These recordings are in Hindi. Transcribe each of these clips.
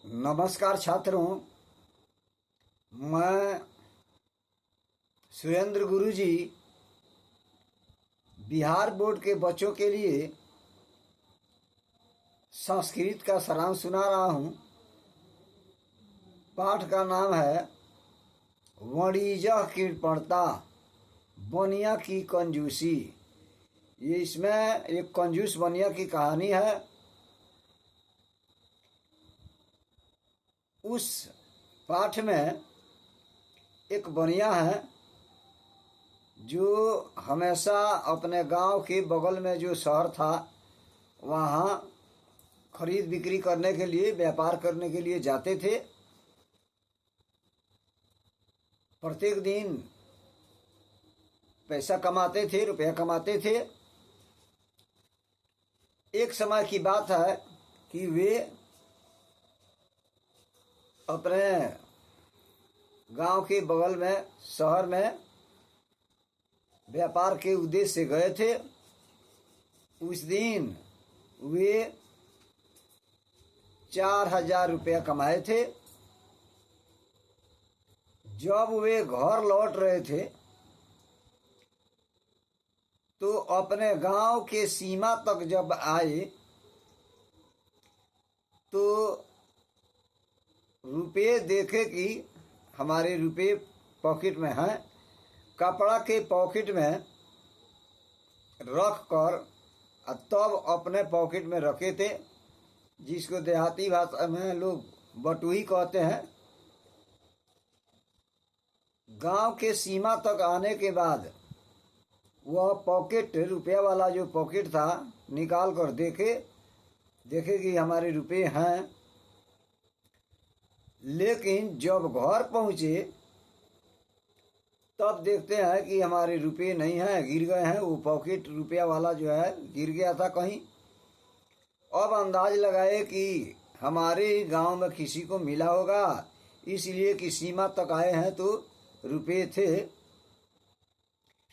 नमस्कार छात्रों, मैं सुरेंद्र गुरुजी बिहार बोर्ड के बच्चों के लिए संस्कृत का सारांश सुना रहा हूँ। पाठ का नाम है वणिजह कृपणता, बनिया की कंजूसी। ये इसमें एक कंजूस बनिया की कहानी है। उस पाठ में एक बनिया है जो हमेशा अपने गांव के बगल में जो शहर था वहाँ खरीद बिक्री करने के लिए, व्यापार करने के लिए जाते थे। प्रत्येक दिन पैसा कमाते थे, रुपया कमाते थे। एक समय की बात है कि वे अपने गांव के बगल में शहर में व्यापार के उद्देश्य से गए थे। उस दिन वे 4,000 रुपया कमाए थे। जब वे घर लौट रहे थे तो अपने गांव के सीमा तक जब आए तो रुपये देखे कि हमारे रुपये पॉकेट में हैं। कपड़ा के पॉकेट में रख कर तब अपने पॉकेट में रखे थे, जिसको देहाती भाषा में लोग बटुही कहते हैं। गांव के सीमा तक आने के बाद वह पॉकेट, रुपया वाला जो पॉकेट था, निकाल कर देखे कि हमारे रुपये हैं। लेकिन जब घर पहुँचे तब देखते हैं कि हमारे रुपये नहीं हैं, गिर गए हैं। वो पॉकेट रुपया वाला जो है गिर गया था कहीं। अब अंदाज लगाए कि हमारे ही गांव में किसी को मिला होगा, इसलिए कि सीमा तक आए हैं तो रुपये थे।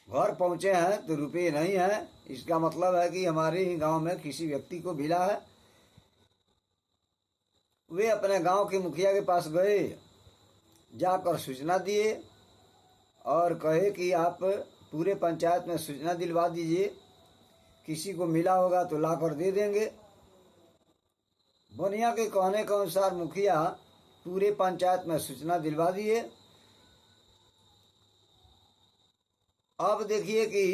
घर पहुँचे हैं तो रुपये नहीं हैं, इसका मतलब है कि हमारे ही गांव में किसी व्यक्ति को मिला है। वे अपने गांव के मुखिया के पास गए, जाकर सूचना दिए और कहे कि आप पूरे पंचायत में सूचना दिलवा दीजिए, किसी को मिला होगा तो लाकर दे देंगे। बनिया के कहने के अनुसार मुखिया पूरे पंचायत में सूचना दिलवा दिए। अब देखिए कि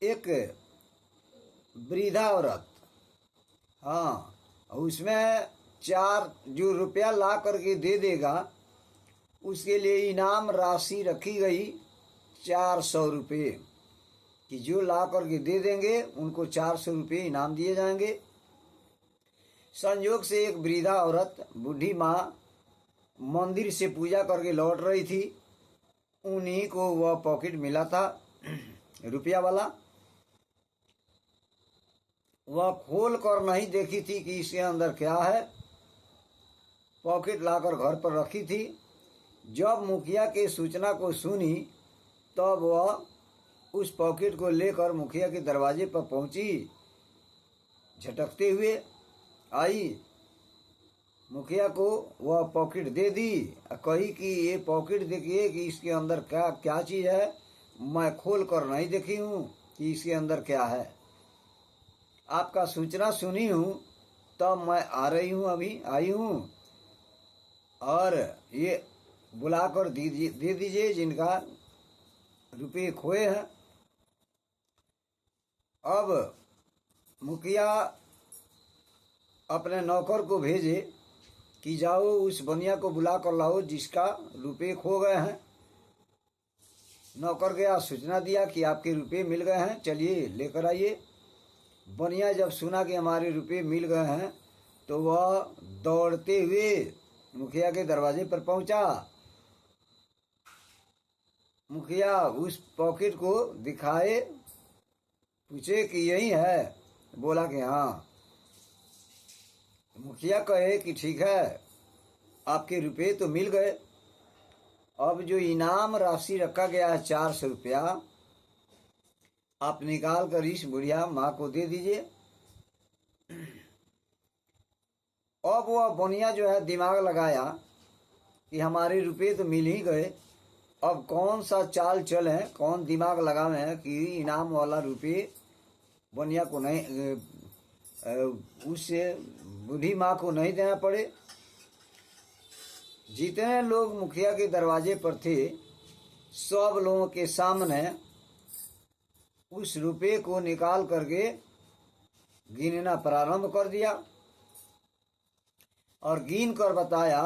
एक वृद्धा औरत, हाँ, उसमें 4 जो रुपया ला करके दे देगा उसके लिए इनाम राशि रखी गई 400 रुपये, कि जो ला करके दे देंगे उनको 400 रुपये इनाम दिए जाएंगे। संयोग से एक वृद्धा औरत, बूढ़ी माँ, मंदिर से पूजा करके लौट रही थी। उन्हीं को वह पॉकेट मिला था रुपया वाला। वह खोल कर नहीं देखी थी कि इसके अंदर क्या है। पॉकेट लाकर घर पर रखी थी। जब मुखिया के सूचना को सुनी तब वह उस पॉकेट को लेकर मुखिया के दरवाजे पर पहुंची। झटकते हुए आई, मुखिया को वह पॉकेट दे दी। कही कि ये पॉकेट देखिए कि इसके अंदर क्या क्या चीज़ है, मैं खोल कर नहीं देखी हूँ कि इसके अंदर क्या है। आपका सूचना सुनी हूँ तब मैं आ रही हूँ, अभी आई हूँ, और ये बुलाकर दे दीजिए जिनका रुपये खोए हैं। अब मुखिया अपने नौकर को भेजे कि जाओ उस बनिया को बुला कर लाओ जिसका रुपये खो गए हैं। नौकर गया, सूचना दिया कि आपके रुपये मिल गए हैं, चलिए लेकर आइए। बनिया जब सुना कि हमारे रुपये मिल गए हैं तो वह दौड़ते हुए मुखिया के दरवाजे पर पहुंचा। मुखिया उस पॉकेट को दिखाए, पूछे कि यही है, बोला कि हाँ। मुखिया कहे कि ठीक है, आपके रुपये तो मिल गए। अब जो इनाम राशि रखा गया है 400 रुपया, आप निकाल कर इस बुढ़िया माँ को दे दीजिए। अब वह बनिया जो है दिमाग लगाया कि हमारे रुपये तो मिल ही गए, अब कौन सा चाल चले, कौन दिमाग लगावे कि इनाम वाला रुपये बनिया को नहीं, उससे बूढ़ी माँ को नहीं देना पड़े। जितने लोग मुखिया के दरवाजे पर थे सब लोगों के सामने उस रुपये को निकाल करके गिनना प्रारंभ कर दिया और गिन कर बताया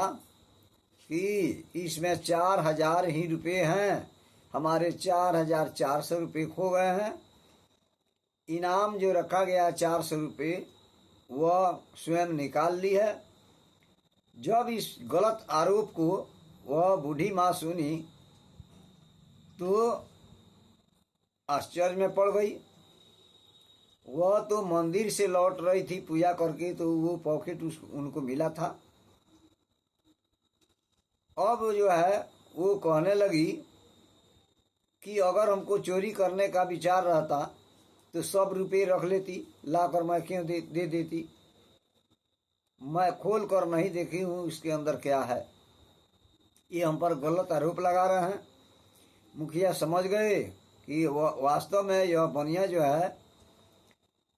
कि इसमें 4,000 ही रुपये हैं, हमारे 4,400 रुपये खो गए हैं। इनाम जो रखा गया 400 रुपये वह स्वयं निकाल ली है। जब इस गलत आरोप को वह बूढ़ी माँ सुनी तो आश्चर्य में पड़ गई। वह तो मंदिर से लौट रही थी पूजा करके, तो वो पॉकेट उनको मिला था। अब जो है वो कहने लगी कि अगर हमको चोरी करने का विचार रहता तो सब रुपये रख लेती, लाकर मैं क्यों दे देती। मैं खोल कर नहीं देखी हूँ इसके अंदर क्या है। ये हम पर गलत आरोप लगा रहे हैं। मुखिया समझ गए कि वास्तव में यह बनिया जो है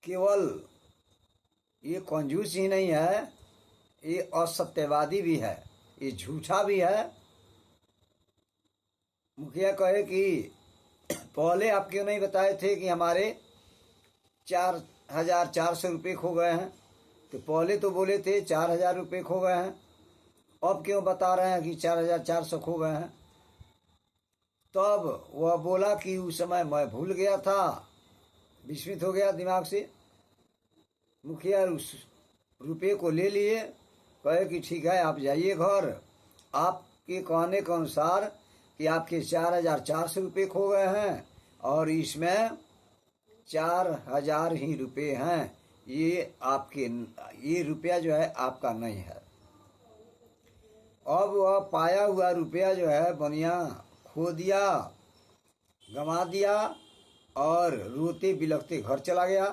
केवल ये कंजूस ही नहीं है, ये असत्यवादी भी है, ये झूठा भी है। मुखिया कहे कि पहले आप क्यों नहीं बताए थे कि हमारे 4,400 रुपये खो गए हैं। तो पहले तो बोले थे 4,000 रुपये खो गए हैं, अब क्यों बता रहे हैं कि 4,400 खो गए हैं। तब वह बोला कि उस समय मैं भूल गया था, विस्मित हो गया दिमाग से। मुखिया उस रुपये को ले लिए, कहे कि ठीक है आप जाइए घर, आपके कहने के अनुसार कि आपके 4,400 रुपये खो गए हैं और इसमें 4,000 ही रुपये हैं, ये रुपया जो है आपका नहीं है। अब वह पाया हुआ रुपया जो है बनिया खो दिया, गंवा दिया और रोते बिलखते घर चला गया।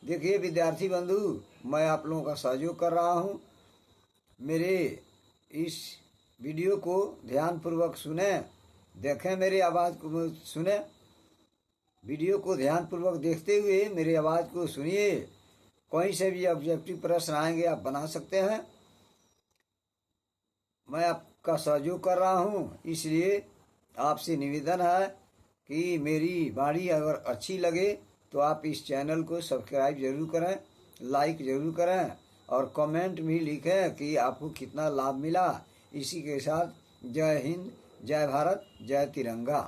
देखिए विद्यार्थी बंधु, मैं आप लोगों का सहयोग कर रहा हूँ। मेरे इस वीडियो को ध्यानपूर्वक सुने, देखें, मेरी आवाज़ को सुने, वीडियो को ध्यानपूर्वक देखते हुए मेरी आवाज़ को सुनिए। कहीं से भी ऑब्जेक्टिव प्रश्न आएंगे आप बना सकते हैं। मैं आपका सहयोग कर रहा हूँ, इसलिए आपसे निवेदन है कि मेरी वाणी अगर अच्छी लगे तो आप इस चैनल को सब्सक्राइब जरूर करें, लाइक जरूर करें और कमेंट भी लिखें कि आपको कितना लाभ मिला। इसी के साथ जय हिंद, जय भारत, जय तिरंगा।